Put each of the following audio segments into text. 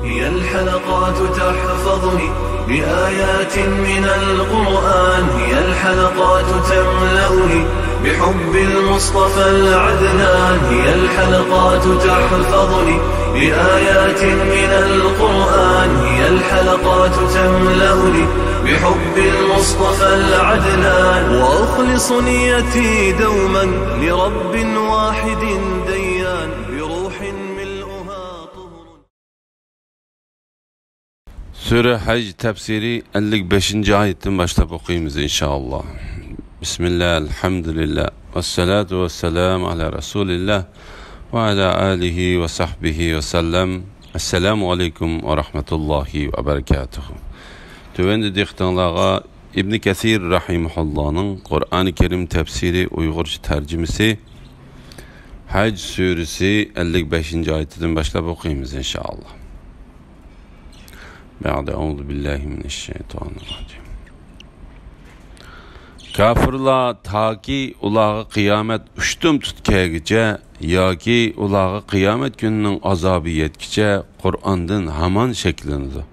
هي الحلقات تحفظني بآيات من القرآن، هي الحلقات تملأني بحب المصطفى العدنان، هي الحلقات تحفظني بآيات من القرآن، هي الحلقات تملأني بحب المصطفى العدنان، وأخلص نيتي دوما لرب واحد ديان بروح ملؤها طهر. Sure Hac tefsiri 55. ayetten başlayıp okuyayım inşallah. Bismillah, elhamdülillah, vessalatu vesselamu ala Resulillah ve ala alihi ve sahbihi ve sellem. Esselamu aleyküm ve rahmetullahi ve berekatuhu. Tüvendi diktanlığa İbn Kesir Rahimullah'ın Kur'an-ı Kerim tefsiri Uygurca tercümesi Hac suresi 55. ayetten başlayıp okuyayım inşallah. Euzu billahi mineşşeytanirracim. Kafirlar taki ulağı kıyamet üştüm tutkagice yoki ulağı kıyamet gününün azabı yetkice Kur'an'dan haman şeklinidi.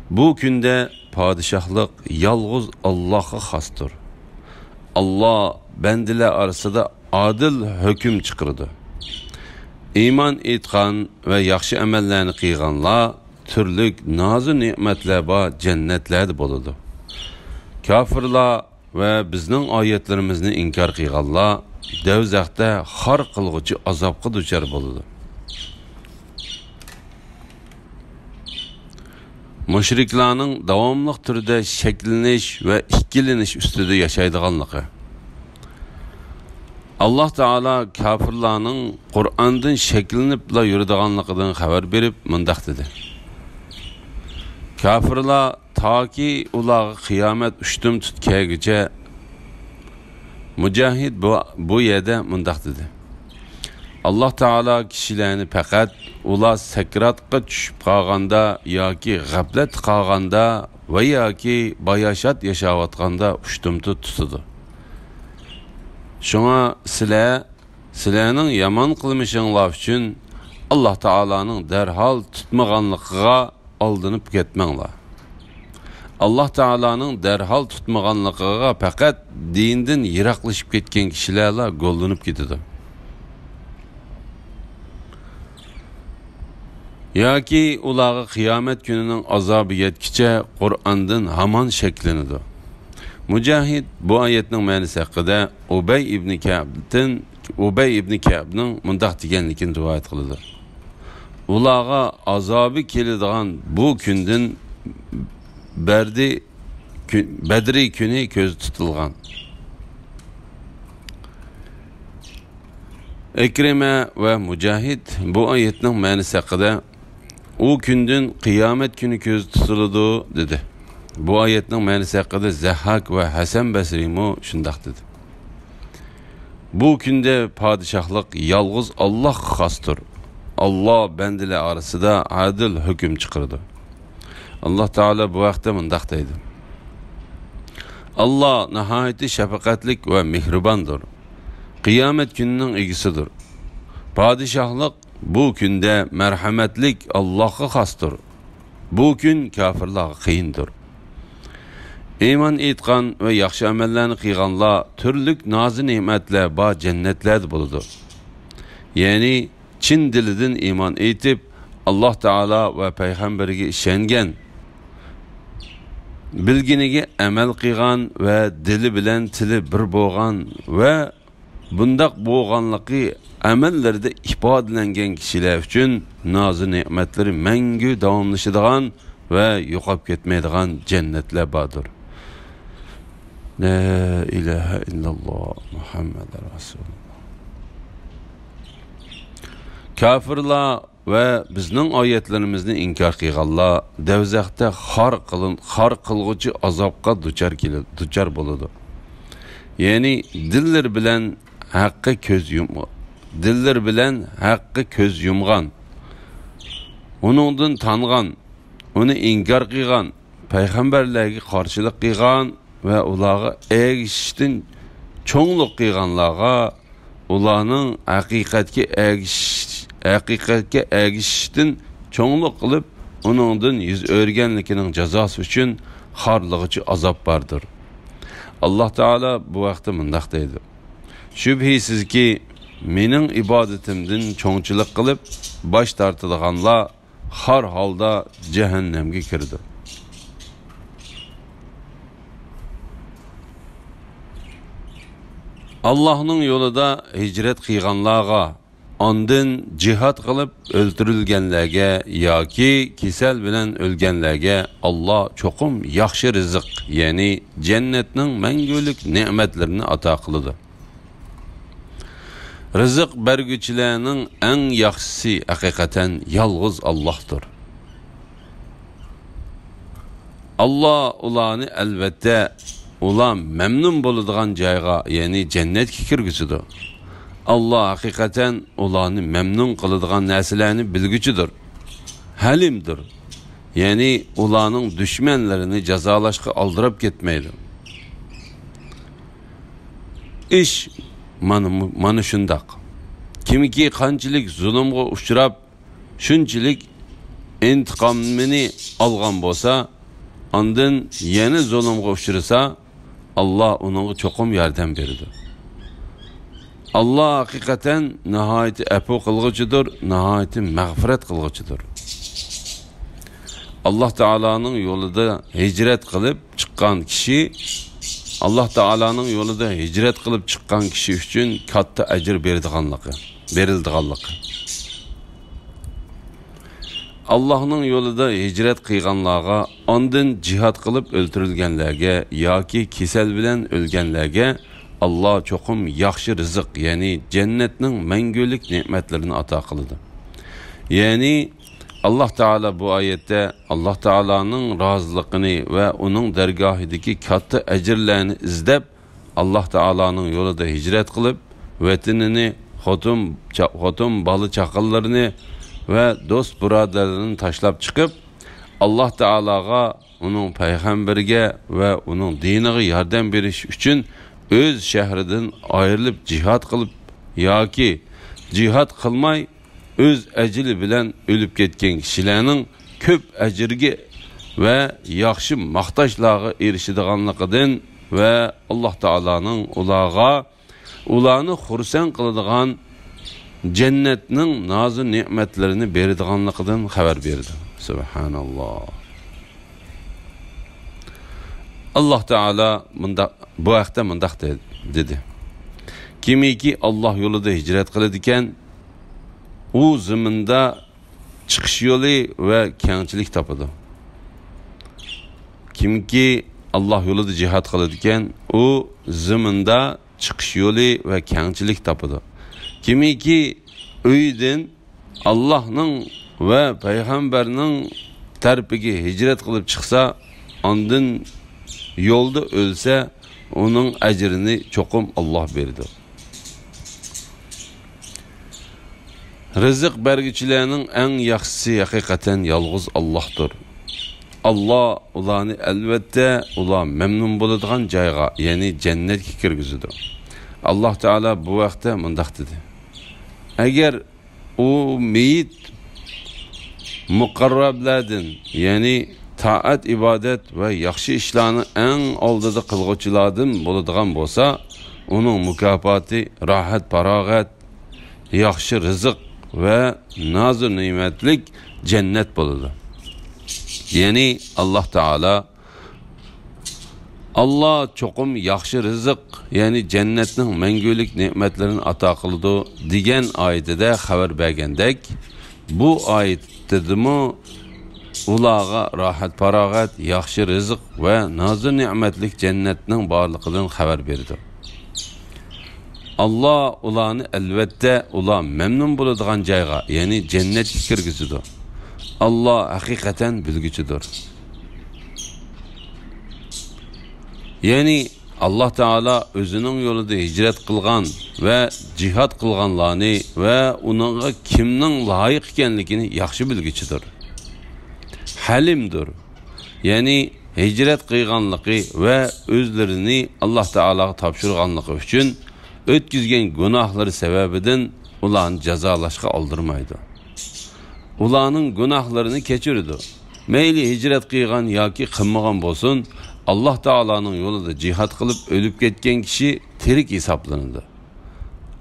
Bu günde padişahlık yalğız Allah'a xastır. Allah bendiler arasında adil hüküm çıkırdı. İman etkan ve yaxşı emellerini kıyganlar türlük nazı nimetler ba cennetlerde boludu. Kafirlar ve bizning ayetlerimizni inkar qilganlar devzaqda har qilg'uchi azobga duchor bo'ladi. Mushriklarning davomli turda shaklanish va ikkilanish ustida yashaydiganligi. Allah Taala kafirlarning Qur'ondan shaklanib yuradiganligidan xabar berib mundaq dedi. Kafirlar taki ulağı kıyamet üştüm tutkagice Mücahid bu yerde mundaq dedi. Allah Taala kişilerini fakat ular sakratga tushib qolganda yoki g'aflat qolganda va yoki bayashat yashayotganda üştüm tutadi. Şuna sizlarning yomon qilmishinglar uchun Allah Taala'nın derhal tutmaganligiga aldınıp ketmanglar. Allah Taala'nın derhal tutmaganligiga faqat dindan yiroqlashib ketgan kishilarla gollanib ketadi. Yoki ularga qiyomat kunining azobi yetkicha Qur'ondan hamon shaklanadi. Mücahid bu oyatning ma'nosi haqida Ubay ibn Ka'bning mundaq deganligini rivoyat qiladi. Ularga azobi keladigan bu kundan Bedri kuni ko'z tutilgan. Ekrime ve Mücahid bu oyatning ma'nosi haqida u kundan qiyomat kuni ko'z tutiladi dedi. Bu oyatning ma'nosi haqida Zahhak ve Hasan Basri mu shundoq dedi. Bu kunda padişahlık yalğız Allah xastır. Allah bendiler arasında adil hüküm çıkardı. Allah Teala bu vakte mundaq deydi. Allah nihayeti şefakatlik ve mihribandır. Kıyamet gününün egisidir. Padişahlık bu günde merhametlik Allah'a xastır. Bu gün kafirlar kıyındır. İman etkan ve yaxşı amellerini kıyganlar türlük nazı nimetler ba cennetlerde buludur. Yani Çin dilidan iman etip Allah Taala ve Peygamberge işengen, bilginiga amal qilgan ve dili bilen tili bir bo'lgan ve bundaq bo'lganligi amallarda ifodalangan kishilar uchun nozi ne'matlar mangu davomlashadigan ve yo'qolib ketmaydigan jannatlar bordir. La ilahe illalloh Muhammed Rasulullah. Kafirlar ve bizning oyatlarimizni inkar qilganlar devzaqda har qilg'uchi azobga duchor bo'ladi. Ya'ni dillar bilan haqqa ko'z yumgan, uningdan tangan, uni inkar qilgan, payg'ambarlarga qarshilik qilgan ve ularga ergishishdan cho'nglik qilganlarga ularning haqiqatga ergishishdan çoğunluq qilib uningdan yüz o'rganligining jazosi uchun xorlig'ichi azob bordir. Alloh taolo bu vaqtda mundaq deydi: shubhisizki mening ibodatimdan cho'ngchilik qilib bosh tortadiganlar har holda jahannamga kirdi. Allah'ның yo'lida hicret qilganlarga, ondan jihad qilib o'ldirilganlarga yoki kasal bilan o'lganlarga Allah cho'qim yaxshi rizq, ya'ni jannatning mangulik ne'matlarini ato qiladi. Rizq bergüçilerinin en yaxşisi hakikaten yalğız Allah'tır. Allah ulanı elbette ulan memnun bulunduğun cayga, yani cennetki kirgüsüdür. Allah hakikaten ulanı memnun kılıdığın nesillerini bilgücüdür. Halimdir. Yani ulanın düşmanlarını cezalaşkı aldırıp gitmeydir. İş mana shundaq. Kimiki qanchalik zulmga uchrab, shunchalik intiqomini olgan bo'lsa, ondan yana zulmga uchrasa, Allah ona cho'qim yordam berdi. Allah hakikaten nihoyat afu qilg'uchidir, nihoyat mag'firat qilg'uchidir. Allah Teala'nın yolida hicret qilib chiqqan kishi, Allah Teala'nın yolida hicret qilib chiqqan kishi uchun katta ajr berildiganligi. Allah'ның yolida hicret qilganlarga, ondan jihad qilib o'ldirilganlarga yoki kasal bilan o'lganlarga Allah cho'qim yaxshi rizq, ya'ni jannatning mangulik ne'matlarini ato qiladi. Ya'ni Allah Teala bu ayette Allah Teala'nın razılıkını ve onun dergahideki katta ecirlerini izlep Allah Teala'nın yolunda hicret kılıp vetinini, xotum balı çakıllarını ve dost buradarlarını taşlap çıkıp Allah Teala'ga, onun peygamberge ve onun dinine yardım veriş için öz şehrinden ayrılıp cihat kılıp yoki cihat kılmay öz əcili bilen ölüp ketken kişilerinin köp əcirge ve yaxşı maqtaşlığa erişidiganlıqıdan ve Allah Teala'nın ulanı xursan qılıdığan cennetinin nazı nimetlerini beridiganlıqıdan xabar berdi. Subhanallah. Allah Teala bu vaqtda mundaq dedi: kimiki Allah yolunda hicret qiladigan, o ziminde çıkış yolu ve kengchilik topadi. Kimki Allah yolida jihad qiladigan, o ziminde çıkış yolu ve kengchilik topadi. Kimiki uydan Allah'ның ve peygamberinin tarafiga hicret qilib chiqsa, ondan yolda ölse, onun ecrini çoqum Allah berdi. Rızık bergiçilerinin en yaxşisi hakikaten yalğız Allah'tır. Allah ulanı elbette memnun buladigan joyga, yani cennetga kirgizadi. Allah Teala bu vaqtda mundaq dedi: agar o meyit muqarrablardan, yani taat, ibadet ve yaxshi ishlarni en oldida qilg'uvchilardan bo'ladigan bo'lsa, onun mukofoti rahat, farog'at, yaxshi rizq ve nazır nimetlik cennet buludu. Yani Allah çoqum yaxshi rizq, yani cennetning mangulik ne'matlarini ato qildi degan oyatida xabar bergandek, bu oyatdimi ularga rahat, farog'at, yaxshi rizq ve nazır ne'matlik cennetning borligidan xabar berdi. Allah ulanı elbette memnun buladigan joyga, yani cennetga kirgizadi. Allah hakikaten bilgüçüdür. Yani Allah Teala özünün yolunda hicret kılgan ve cihat kılganlarını ve onunla kimnin layık ekenligini yaxşı bilgüçüdür. Halimdir. Yani hicret kılganlığı ve özlerini Allah Teala'ya tapşırganlığı için ötküzgen günahları sebebinden ulan cezalaşka aldırmaydı. ularning gunohlarini kechirdi. Mayli hijrat qilgan yoki qilmagan bo'lsin, Alloh taolaning yo'lida jihad qilib o'lib ketgan kishi tirik hisoblanadi.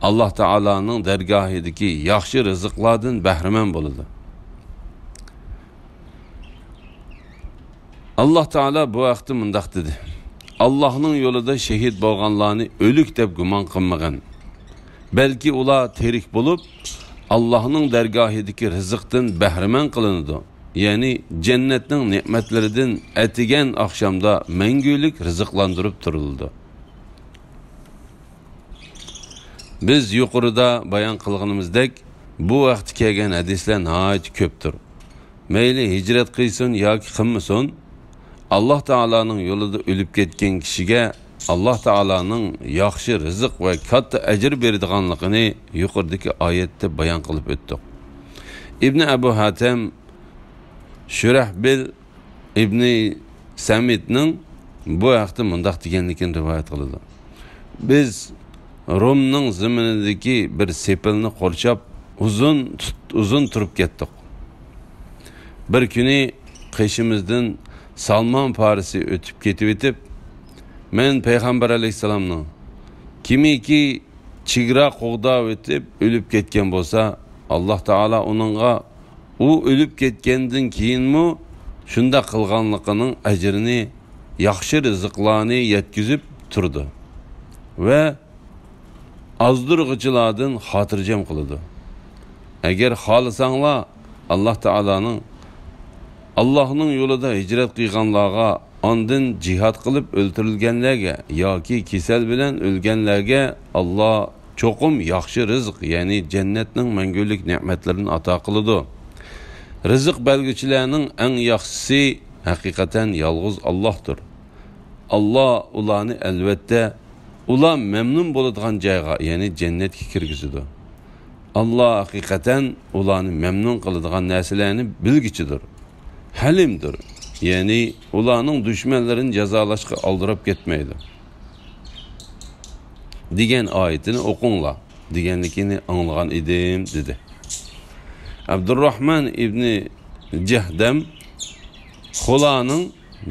Alloh taolaning dargohidagi yaxshi rizqlardan bahramand bo'ladi. Alloh taolo bu vaqtda mundaq dedi: Allohning yo'lida shahid bo'lganlarni o'lik deb gumon qilmagan. Balki ular tirik bo'lib, Allohning dargohidagi rizqdan bahramand qilinadi. Ya'ni jannatning ne'matlaridan atigan oqshomda mangulik rizqlantirib turildi. Biz yuqorida bayon qilganimizdek, bu vaqtga kelgan hadislar nihoyat ko'pdir. Mayli hijrat qilsin yoki qilmasin, Alloh taolaning yo'lida o'lib ketgan kishiga Alloh taolaning yaxshi rizq va katta ajr beradiganligini yuqoridagi oyatda bayon qilib o'tdik. Ibn Abu Hatim Shurahbil ibn Samitning bu vaqtda mundaq deganligini rivoyat qiladi. Biz Rumning zaminidagi bir sepilni qurshab uzun turib ketdik. Bir kuni qishimizdan Salman Farisi o'tib ketib, men payg'ambar alayhisalomning kimiki chegara qo'g'dab o'tib o'lib ketgan bo'lsa, Alloh taolo uningga u o'lib ketgandan keyinmi shunda qilganligining ajrini, yaxshi rizqlarni yetkazib turdi va azdirg'ichilardan xotirjam qiladi. Agar xohlasanglar Allohning yo'lida hijrat qilganlarga, ondan jihad qilib o'ldirilganlarga yoki kasal bilan o'lganlarga Alloh cho'qim yaxshi rizq, ya'ni jannatning mangulik ne'matlarini ato qiladi. Rizq belgichilarning eng yaxshisi haqiqatan yolg'iz Allohdir. Alloh ularni albatta ular memnun bo'ladigan joyga, ya'ni jannatga kirgizadi. Alloh haqiqatan ularni memnun qiladigan narsalarni bilgichidir. Halimdir. Ya'ni ularning dushmanlarini jazolashga oldirib ketmaydi. Degan oyatini o'qinglar deganligini anglagan edim dedi. Abdurrahman ibn Jahdam Xulaning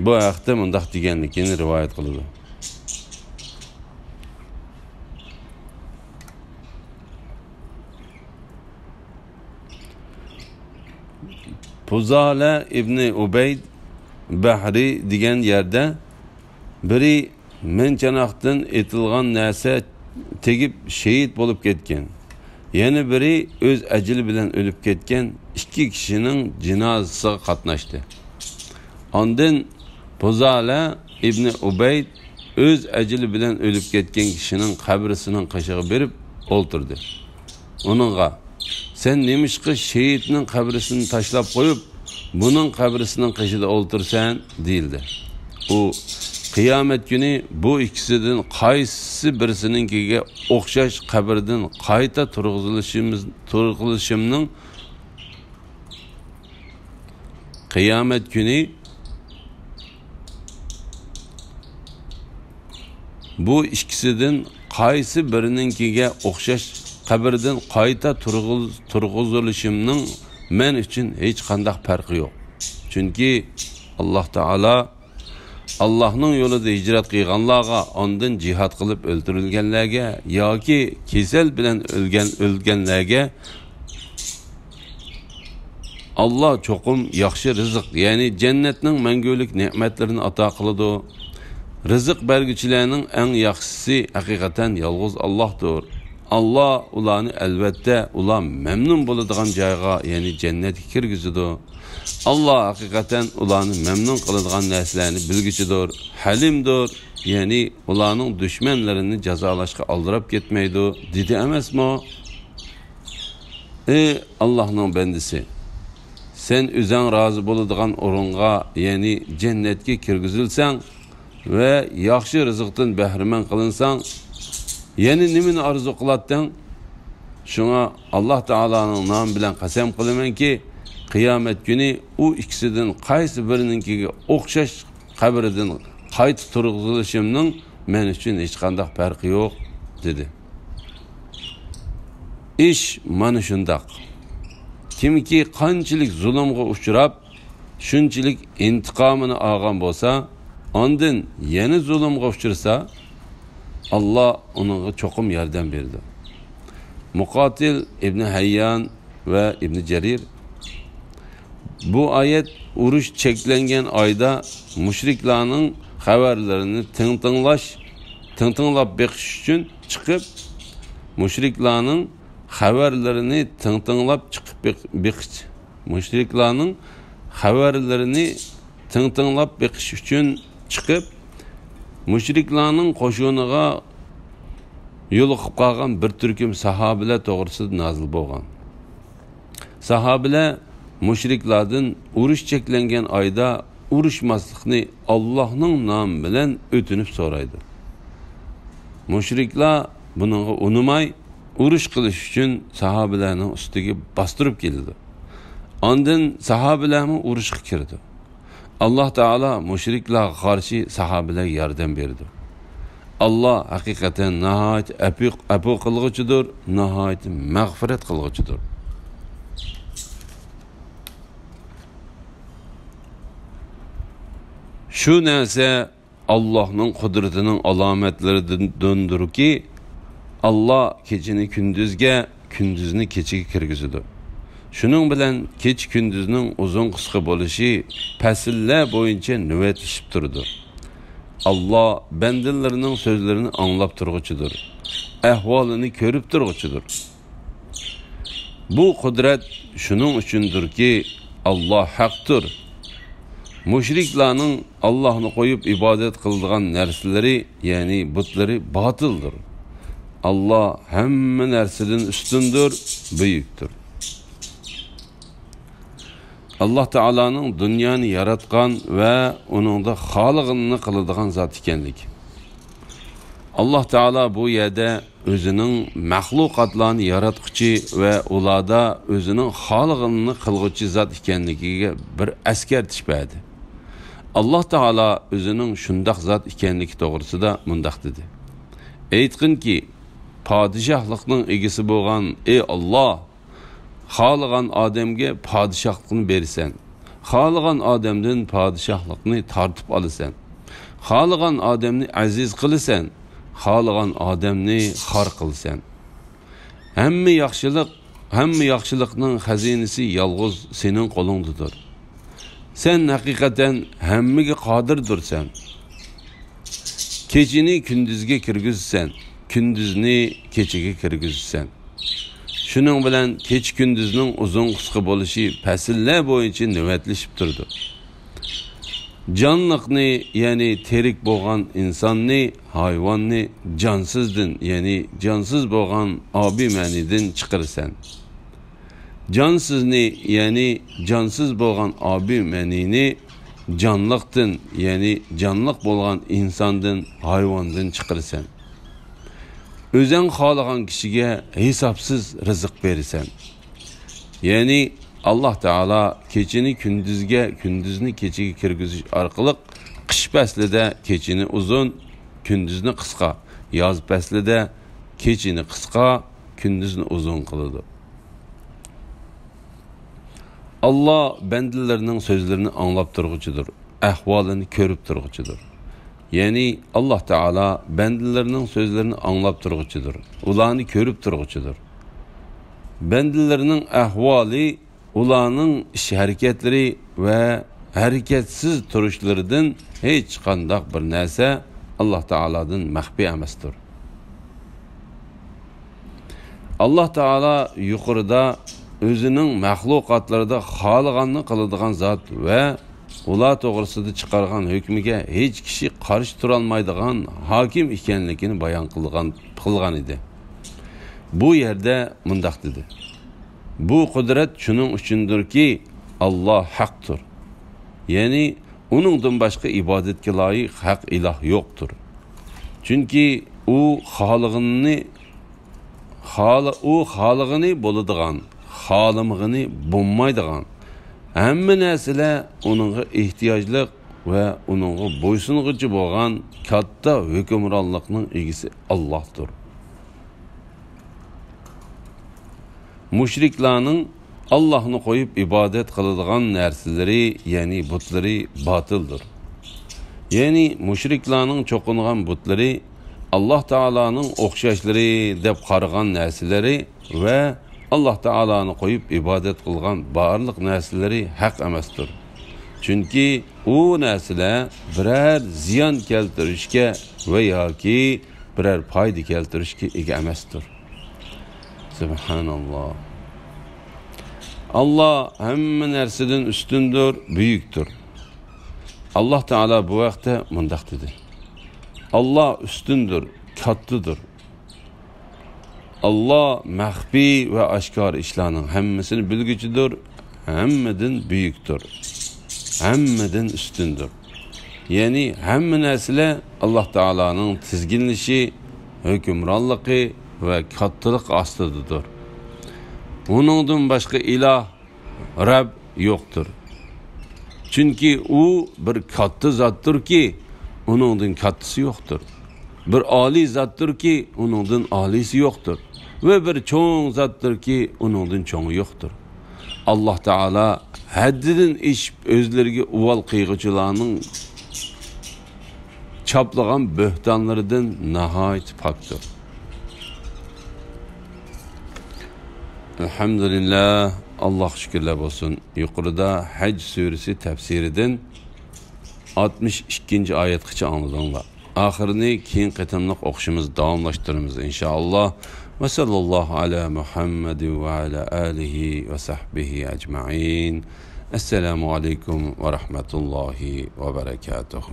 bu vaqtda mundaq deganligini rivoyat qiladi. Puzala ibn Ubayd Bahri degan yerda biri menchanoqdan etilgan narsa tegib shahid bo'lib ketgan. Yana biri o'z ajli bilan o'lib ketgan ikki kishining jinozasiga qatnashdi. Ondan Puzala ibn Ubayd o'z ajli bilan o'lib ketgan kishining qabrisining qashig'i berib o'ltirdi. Uningga sen nemişqi şehitning qabrisini tashlab qo'yib, buning qabrisining qishida o'ltirsan deyildi. U qiyomat kuni bu ikkisidan qaysi birisininkiga o'xshash qabrdan qayta turg'izilishimning qiyomat kuni bu ikkisidan qaysi birininkiga o'xshash qabrdan qayta turg'izilishimning men uchun hech qanday farqi yo'q. Chunki Alloh taolo Allohning yo'lida hijrat qilganlarga, ondan jihad qilib o'ldirilganlarga yoki kasal bilan o'lganlarga Alloh cho'qim yaxshi rizq, ya'ni jannatning mangulik ne'matlarini ato qiladi. Rizq bergichilarning eng yaxshisi haqiqatan yolg'iz Allohdir. Alloh ularni albatta ular memnun bo'ladigan joyga, ya'ni jannatga kirgizadi. Alloh haqiqatan ularni memnun qiladigan narsalarni bilgichidir, halimdir, ya'ni ularning dushmanlarini jazolashga oldirib ketmaydi, dedi emasmi? Ey Allohning bandasi, sen o'zing rozi bo'ladigan o'ringa, ya'ni jannatga kirgizilsang va yaxshi rizqdan bahramand qilinsang, ya'ni nimani arzu qilatding? Shunga Alloh taolaning nomi bilan qasam qilamanki, qiyomat kuni u ikkisidan qaysi birininkiga o'xshash qabridan qayta turg'izilishimning men uchun hech qanday farqi yo'q, dedi. Ish mana shundoq. kimki qanchalik zulmga uchrab, shunchalik intiqomini olgan bo'lsa, ondan yana zulmga uchrasa, Allah onunğa çoxum yardım berdi. Muqatil İbn Hayyan ve İbn Cerir bu ayet uruş çeklengen ayda müşriklarning xabarlarini tıntınlap beqish uchun chiqib, müşriklarning xabarlarini tıntınlap chiqib beqish. Müşriklarning xabarlarini tıntınlap beqish uchun chiqib, müşriklarning qo'shiniga yo'liqib qolgan bir turkum sahobalar to'g'risida nozil bo'lgan. Sahobalar müşriklardan urush cheklangan oyda urushmaslikni Allohning nomi bilan o'tinib so'raydi. Müşriklar buningga unamay urush qilish uchun sahobalarning ustiga bostirib keldi. Ondan sahobalarmi urushga kirdi. Allah Teala müşriklarga qarshi sahobalarga yordam berdi. Allah hakikaten nihayet apu qilg'uchidir, nihayet mag'firat qilg'uchidir. Şu narsa Allah'ның kudretinin alametleridir ki Allah keçini gündüzge, gündüzünü keçiga kirgizidir. Şunun bilen keç gündüzünün uzun qısqa bo'lishi fasillar bo'yicha navbatlashib turdi. Allah bendilerinin sözlerini anlap turg'uchidir. Ahvolini ko'rib turg'uchidir. Bu kudret şunun uchundir ki Allah haqdir. Müşriklarning Allah'ını koyup ibadet kıldıgan narsaları, yani butları batıldır. Allah hamma narsadan üstündür, büyüktür. Allah Teala'nın dünyanı yaratgan ve onun da halıqını kılıdığan zat ikenlik. Allah Teala bu yerde özünün mahlukatlarını yaratqıcı ve ulada özünün halıqını kılgıcı zat ikenligiga bir eskertiş berdi. Allah Teala özünün şundaq zat ikenligi to'g'risida mundaq dedi. Aytqin ki, padişahlıqning egisi bo'lgan ey Allah, xalığan adamga padişahlıqni bersan, xalığan adamdan padişahlıqni tartib olasan, xalığan adamni aziz qilsan, xalığan adamni xor qilsan. Hamma yaxshilikning xazinasi yolg'iz sening qo'lingdadir. Sen hakikaten hammaga qodirdirsan. Kechini kunduzga kirgizsan, kunduzni kechiga kirgizsan. Shuning bilan kech kunduzning uzun qisqa bo'lishi fasillar bo'yicha navbatlashib turdi. Jonliqni, ya'ni terik bo'lgan insonni, hayvonni jonsizdan, ya'ni jonsiz bo'lgan obi ma'nidan chiqarsan. Cansizni, yani cansız bo'lgan abi ma'nini canlıqdan, yani canlıq bo'lgan insondan, hayvondan chiqarsan. O'zing xohlagan kishiga hisobsiz rizq bersan. Yani Allah Teala kechini kunduzga, kunduzni kechiga kirgizish orqali qish faslida kechini uzun, kunduzni qisqa, yoz faslida kechini qisqa, kunduzni uzun qiladi. Allah bendilerinin sözlerini anlap durğucudur. Ahvalini körüp durğucudur. Yani Allah Teala bendilerinin sözlerini anlap durğucudur. Ulanı körüp durğucudur. Bendilerinin ahvali, ulanın iş hareketleri ve hareketsiz turuşlarından hiç qandaq bir narsa Allah Teala'dan mahfi emasdir. Allah Teala yuqorida özünün mahlukatlarda xalığanını qıladigan zat ve ular to'g'risida chiqargan hukmiga hech kishi qarshi turolmaydigan hakim ekanligini bayon qilgan edi. Bu yerde mundaq dedi. Bu kudret şunun uchundir ki Allah haqdir. Yani uningdan boshqa ibodatga loyiq haq iloh yo'qdir. Chunki u xalığını bo'ladigan, xalimig'ini bo'lmaydigan hamma narsalar uningga ehtiyojliq va uningga bo'ysunguchi bo'lgan katta hukmronlikning egisi Allohdir. Müşriklarning Allah'ını koyup ibadet kılıngan nerseleri, yani butları batıldır. Yani müşriklerin çokungan butları, Allah Teala'nın okşaşları dep karıgan nerseleri ve Allah Teala'nı koyup ibadet kılgan barlık nerseleri hak emestir. Çünkü o nerseler birer ziyan keltirişke veya ki birer payda keltirişke ega emestir. Subhanallah. Allah hemme nerseden üstündür, büyüktür. Allah Teala bu vakte mundaq dedi. Allah üstündür, kattıdır. Allah mahfi ve aşkar işlerinin hemmesini bilgücüdür, hemmeden büyüktür, hemmeden üstündür. Yani hemme nesile Allah Teala'nın tizginlişi, hükümranlığı ve kattılık aslıdır. Onundan başka ilah, Rab yoktur. Çünkü o bir kattı zattır ki onundan kattısı yoktur. Bir ali zattır ki onundan alisi yoktur. Ve bir çoğun zattır ki onundan çoğu yoktur. Allah Teala haddidin iş özlerine uval kıygıcılarının çaplagan böhtanlarından nahayet paktır. Elhamdülillah, Allah şükürler olsun. Yukarıda Hac suresi tefsiriden 62. ayetkiçe anladığınlar. Ahirini keyin qetimliq o'qishimiz davomlashtiramiz inshaalloh. Va sallallohu ala Muhammad va ala alihi va sahbihi ajma'in. Assalomu alaykum va rahmatullohi va barakatuh.